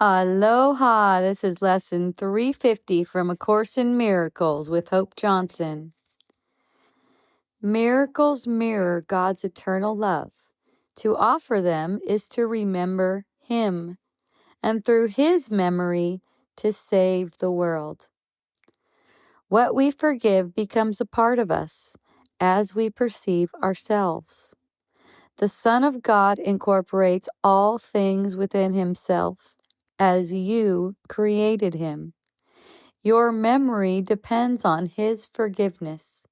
Aloha! This is lesson 350 from A Course in Miracles with Hope Johnson. Miracles mirror God's eternal love. To offer them is to remember Him, and through His memory to save the world. What we forgive becomes a part of us as we perceive ourselves. The Son of God incorporates all things within Himself as you created Him. Your memory depends on His forgiveness.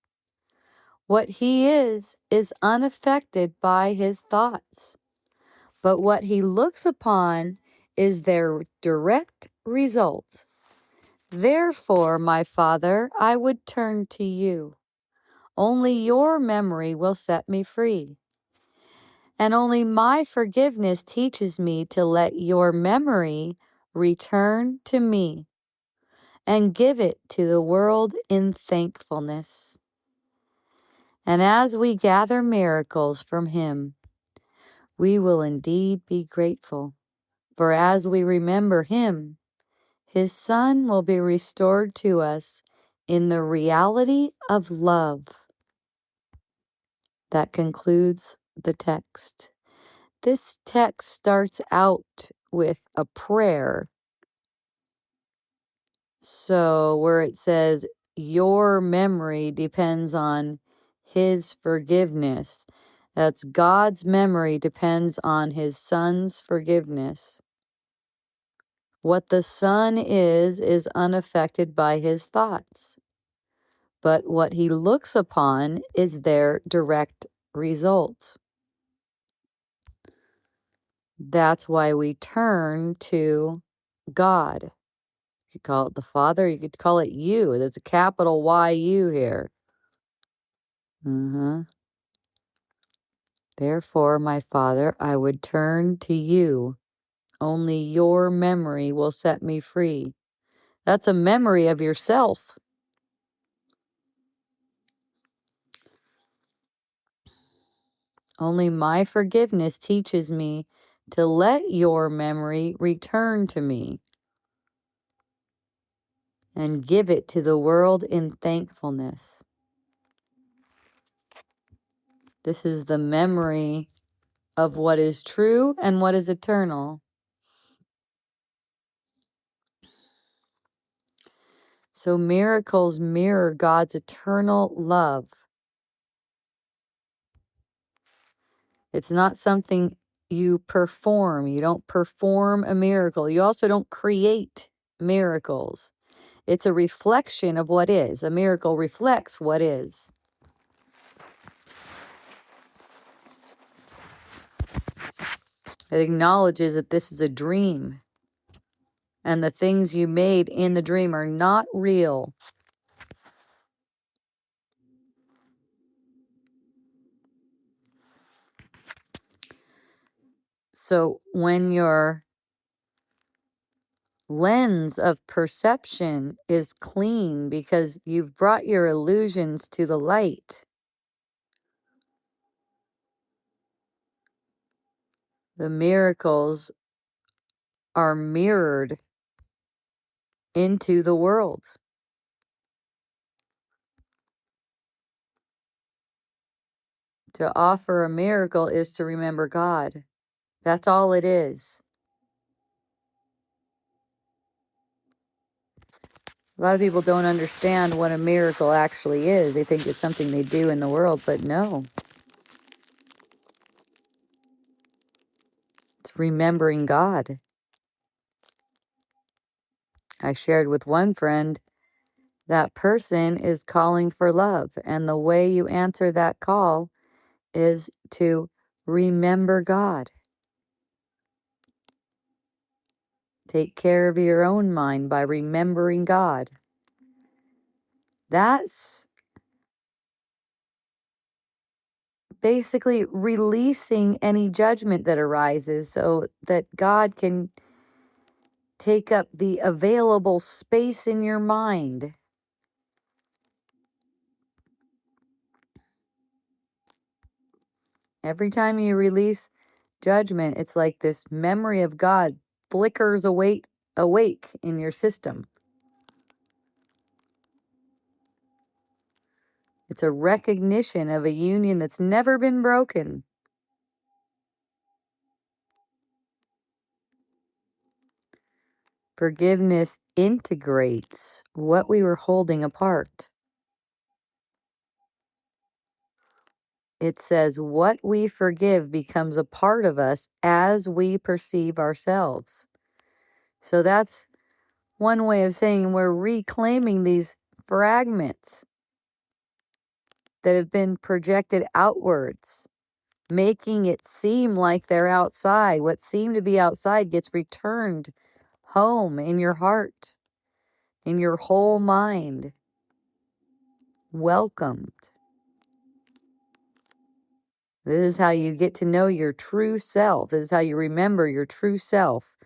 What He is unaffected by His thoughts, but what He looks upon is their direct result. Therefore, my Father, I would turn to you. Only your memory will set me free. And only my forgiveness teaches me to let your memory return to me and give it to the world in thankfulness. And as we gather miracles from Him, we will indeed be grateful. For as we remember Him, His Son will be restored to us in the reality of love. That concludes the text. This text starts out with a prayer. So where it says, your memory depends on His forgiveness. That's God's memory depends on His Son's forgiveness. What the Son is unaffected by His thoughts. But what He looks upon is their direct result. That's why we turn to God. You could call it the Father. You could call it you. There's a capital Y-U here. Therefore, my Father, I would turn to you. Only your memory will set me free. That's a memory of yourself. Only my forgiveness teaches me to let your memory return to me and give it to the world in thankfulness. This is the memory of what is true and what is eternal. So miracles mirror God's eternal love. It's not something you perform. You don't perform a miracle. You also don't create miracles. It's a reflection of what is. A miracle reflects what is. It acknowledges that this is a dream, and the things you made in the dream are not real. So when your lens of perception is clean because you've brought your illusions to the light, the miracles are mirrored into the world. To offer a miracle is to remember God. That's all it is. A lot of people don't understand what a miracle actually is. They think it's something they do in the world, but no. It's remembering God. I shared with one friend, that person is calling for love, and the way you answer that call is to remember God. Take care of your own mind by remembering God. That's basically releasing any judgment that arises so that God can take up the available space in your mind. Every time you release judgment, it's like this memory of God flickers awake in your system. It's a recognition of a union that's never been broken. Forgiveness integrates what we were holding apart. It says what we forgive becomes a part of us as we perceive ourselves. So that's one way of saying we're reclaiming these fragments that have been projected outwards, making it seem like they're outside. What seemed to be outside gets returned home in your heart, in your whole mind, welcomed. This is how you get to know your true self. This is how you remember your true self,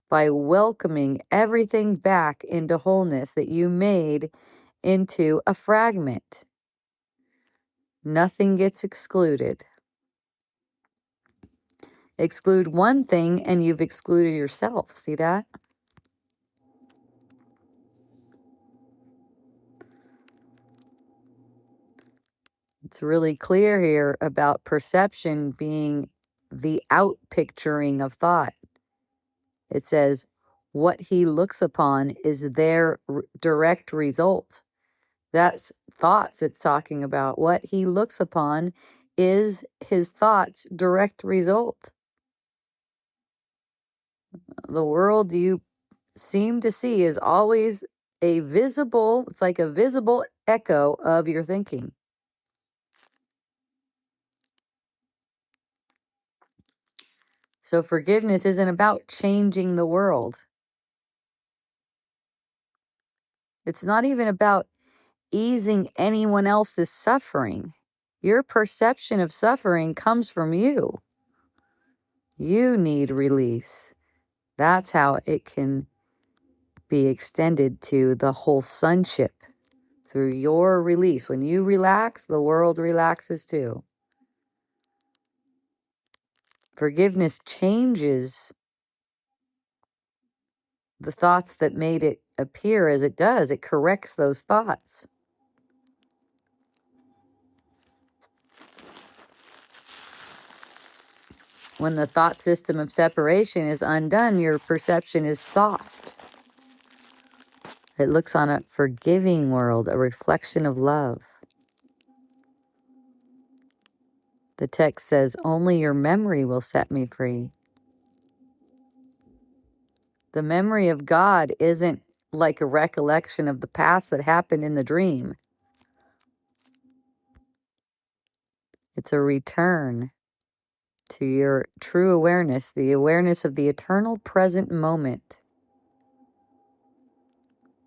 by welcoming everything back into wholeness that you made into a fragment. Nothing gets excluded. Exclude one thing and you've excluded yourself. See that? It's really clear here about perception being the outpicturing of thought. It says, what he looks upon is their direct result. That's thoughts it's talking about. What he looks upon is his thoughts' direct result. The world you seem to see is always it's like a visible echo of your thinking. So forgiveness isn't about changing the world. It's not even about easing anyone else's suffering. Your perception of suffering comes from you. You need release. That's how it can be extended to the whole sonship, through your release. When you relax, the world relaxes too. Forgiveness changes the thoughts that made it appear as it does. It corrects those thoughts. When the thought system of separation is undone, your perception is soft. It looks on a forgiving world, a reflection of love. The text says, only your memory will set me free. The memory of God isn't like a recollection of the past that happened in the dream. It's a return to your true awareness, the awareness of the eternal present moment.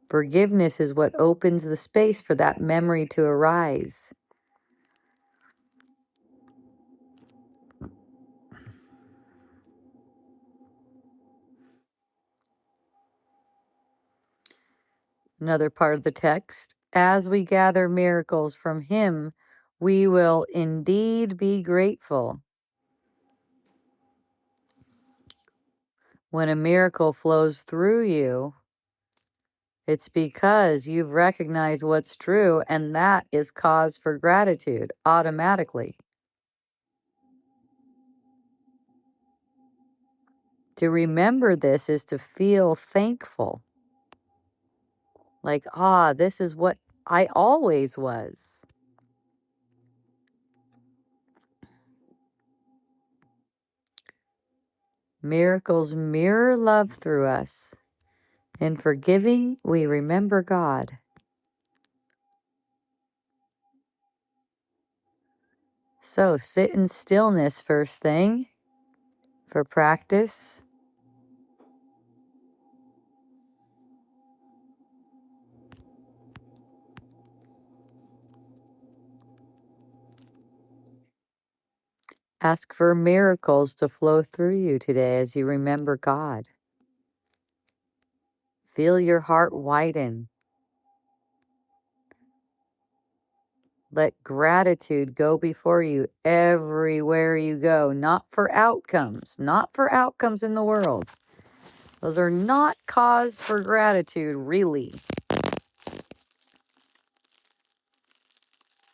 Forgiveness is what opens the space for that memory to arise. Another part of the text, as we gather miracles from him, we will indeed be grateful. When a miracle flows through you, it's because you've recognized what's true, and that is cause for gratitude automatically. To remember this is to feel thankful. Like, this is what I always was. Miracles mirror love through us. In forgiving, we remember God. So sit in stillness first thing for practice. Ask for miracles to flow through you today as you remember God. Feel your heart widen. Let gratitude go before you everywhere you go, not for outcomes in the world, Those are not cause for gratitude, really.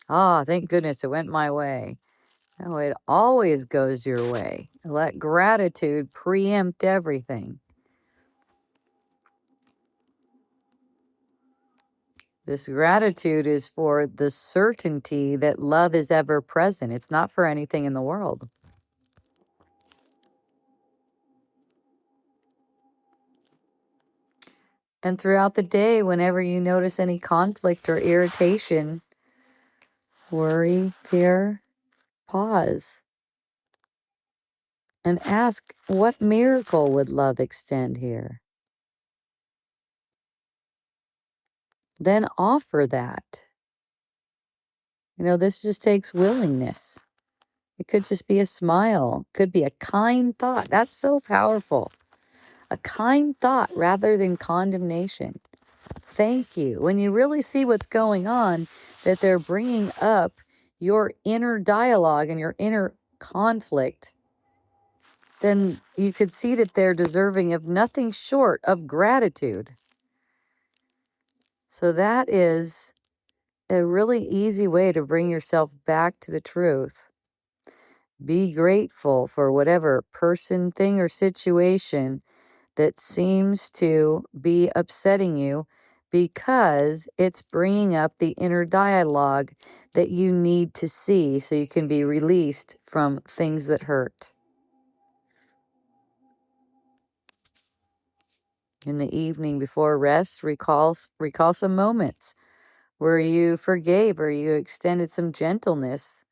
Ah, thank goodness it went my way. No, it always goes your way. Let gratitude preempt everything. This gratitude is for the certainty that love is ever present. It's not for anything in the world. And throughout the day, whenever you notice any conflict or irritation, worry, fear, pause and ask, what miracle would love extend here? Then offer that. This just takes willingness. It could just be a smile, could be a kind thought. That's so powerful. A kind thought rather than condemnation. Thank you. When you really see what's going on, that they're bringing up your inner dialogue and your inner conflict, then you could see that they're deserving of nothing short of gratitude. So that is a really easy way to bring yourself back to the truth. Be grateful for whatever person, thing, or situation that seems to be upsetting you, because it's bringing up the inner dialogue that you need to see so you can be released from things that hurt. In the evening before rest, recall some moments where you forgave or you extended some gentleness,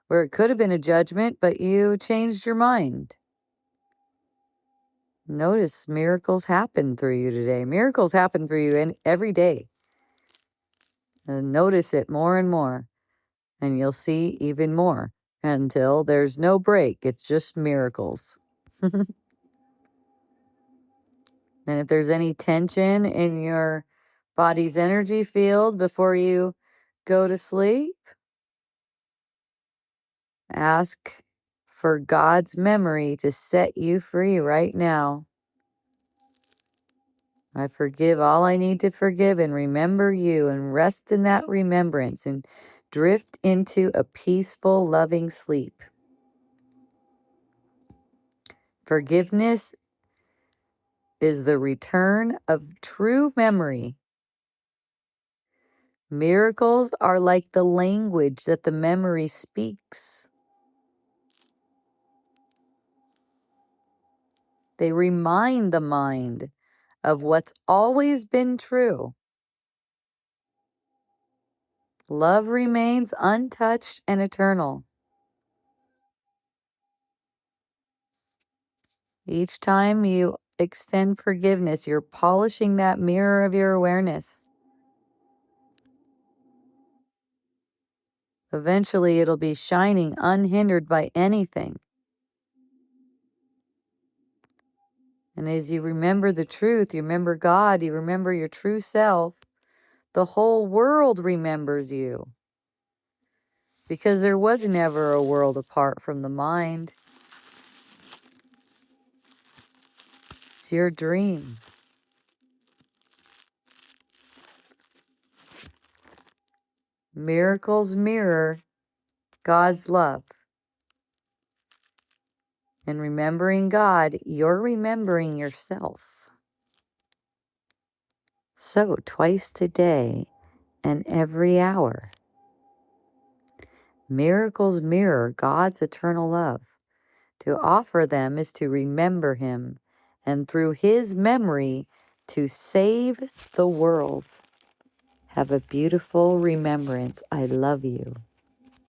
where it could have been a judgment, but you changed your mind. Notice miracles happen through you today. Miracles happen through you every day. And notice it more and more, and you'll see even more until there's no break. It's just miracles. And if there's any tension in your body's energy field before you go to sleep, ask for God's memory to set you free right now. I forgive all I need to forgive and remember you, and rest in that remembrance and drift into a peaceful, loving sleep. Forgiveness is the return of true memory. Miracles are like the language that the memory speaks. They remind the mind of what's always been true. Love remains untouched and eternal. Each time you extend forgiveness, you're polishing that mirror of your awareness. Eventually, it'll be shining unhindered by anything. And as you remember the truth, you remember God, you remember your true self, the whole world remembers you. Because there was never a world apart from the mind. It's your dream. Miracles mirror God's love. And remembering God, you're remembering yourself. So, twice today and every hour, miracles mirror God's eternal love. To offer them is to remember Him, and through His memory, to save the world. Have a beautiful remembrance. I love you.